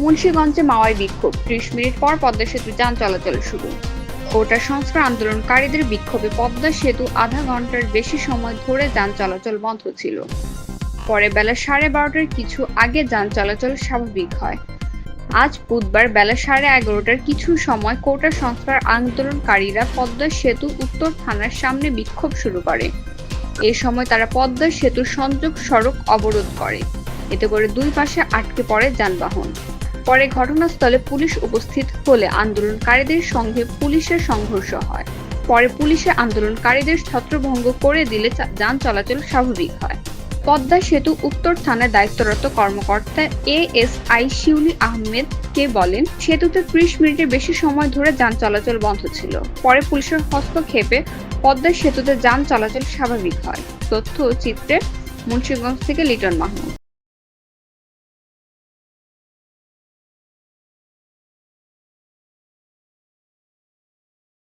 মুন্সিগঞ্জে মাওয়ায় বিক্ষোভ, ৩০ মিনিট পর পদ্মা সেতু যান চলাচল শুরু। কোটা সংস্কার আন্দোলনকারীদের বিক্ষোভে পদ্মা সেতু আধা ঘন্টার বেশি সময় ধরে যান চলাচল বন্ধ ছিল। পরে বেলা 12:30টার কিছু আগে যান চলাচল স্বাভাবিক হয়। আজ বুধবার বেলা 11:30টার কিছু সময় কোটা সংস্কার আন্দোলনকারীরা পদ্মা সেতু উত্তর থানার সামনে বিক্ষোভ শুরু করে। এ সময় তারা পদ্মা সেতুর সংযোগ সড়ক অবরোধ করে। এতে করে দুই পাশে আটকে পড়ে যানবাহন। পরে ঘটনাস্থলে পুলিশ উপস্থিত হলে আন্দোলনকারীদের সঙ্গে পুলিশের সংঘর্ষ হয়। পরে পুলিশে আন্দোলনকারীদের ছত্রভঙ্গ করে দিলে যান চলাচল স্বাভাবিক হয়। পদ্মা সেতু উত্তর থানায় দায়িত্বরত কর্মকর্তা এএসআই শিউলি আহমেদ কে বলেন, সেতুতে ৩০ মিনিটের বেশি সময় ধরে যান চলাচল বন্ধ ছিল। পরে পুলিশের হস্তক্ষেপে পদ্মা সেতুতে যান চলাচল স্বাভাবিক হয়। তথ্য চিত্রে মুন্সিগঞ্জ থেকে লিটন মাহমুদ।